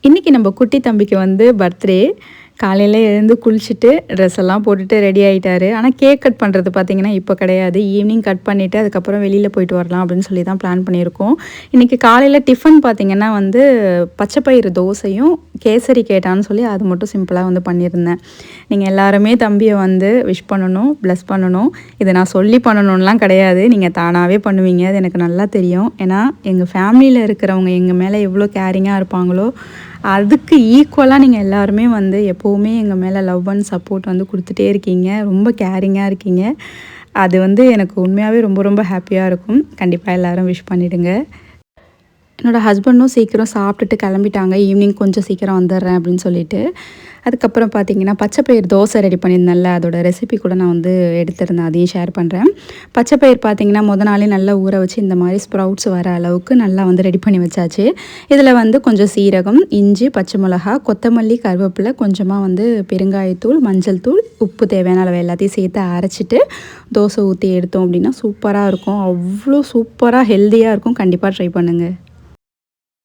இன்றைக்கி நம்ம குட்டி தம்பிக்கு வந்து பர்த்டே. காலையில் எழுந்து குளிச்சுட்டு ட்ரெஸ் எல்லாம் போட்டுட்டு ரெடி ஆகிட்டாரு. ஆனால் கேக் கட் பண்ணுறது பார்த்திங்கன்னா இப்போ கிடையாது. ஈவினிங் கட் பண்ணிவிட்டு அதுக்கப்புறம் வெளியில் போயிட்டு வரலாம் அப்படின்னு சொல்லி தான் பிளான் பண்ணியிருக்கோம். இன்றைக்கி காலையில் டிஃபன் பார்த்திங்கன்னா வந்து பச்சைப்பயிறு தோசையும் கேசரி கேட்டான்னு சொல்லி அது மட்டும் சிம்பிளாக வந்து பண்ணியிருந்தேன். நீங்கள் எல்லாருமே தம்பியை வந்து விஷ் பண்ணணும், ப்ளஸ் பண்ணணும். இதை நான் சொல்லி பண்ணணும்லாம் கிடையாது. நீங்கள் தானாகவே பண்ணுவீங்க, அது எனக்கு நல்லா தெரியும். ஏன்னா எங்கள் ஃபேமிலியில் இருக்கிறவங்க எங்கள் மேலே எவ்வளோ கேரிங்காக இருப்பாங்களோ அதுக்கு ஈக்குவலாக நீங்கள் எல்லாருமே வந்து எப்போவுமே எங்கள் மேலே லவ் அண்ட் சப்போர்ட் வந்து கொடுத்துட்டே இருக்கீங்க. ரொம்ப கேரிங்காக இருக்கீங்க. அது வந்து எனக்கு உண்மையாகவே ரொம்ப ரொம்ப ஹாப்பியாக இருக்கும். கண்டிப்பாக எல்லோரும் விஷ் பண்ணிவிடுங்க. என்னோடய ஹஸ்பண்டும் சீக்கிரம் சாப்பிட்டுட்டு கிளம்பிட்டாங்க. ஈவினிங் கொஞ்சம் சீக்கிரம் வந்துடுறேன் அப்படின்னு சொல்லிட்டு. அதுக்கப்புறம் பார்த்திங்கன்னா பச்சைப்பயிர் தோசை ரெடி பண்ணியிருந்தேன்ல, அதோட ரெசிபி கூட நான் வந்து எடுத்திருந்தேன், அதையும் ஷேர் பண்ணுறேன். பச்சைப்பயிர் பார்த்திங்கன்னா நாளே நல்லா ஊற வச்சு இந்த மாதிரி ஸ்ப்ரவுட்ஸ் வர அளவுக்கு நல்லா வந்து ரெடி பண்ணி வச்சாச்சு. இதில் வந்து கொஞ்சம் சீரகம், இஞ்சி, பச்சை மிளகா, கொத்தமல்லி, கருவேப்பிலை, கொஞ்சமாக வந்து பெருங்காயத்தூள், மஞ்சள் தூள், உப்பு தேவையான அளவு எல்லாத்தையும் சேர்த்து அரைச்சிட்டு தோசை ஊற்றி எடுத்தோம் அப்படின்னா சூப்பராக இருக்கும். அவ்வளோ சூப்பராக ஹெல்த்தியாக இருக்கும். கண்டிப்பாக ட்ரை பண்ணுங்கள்.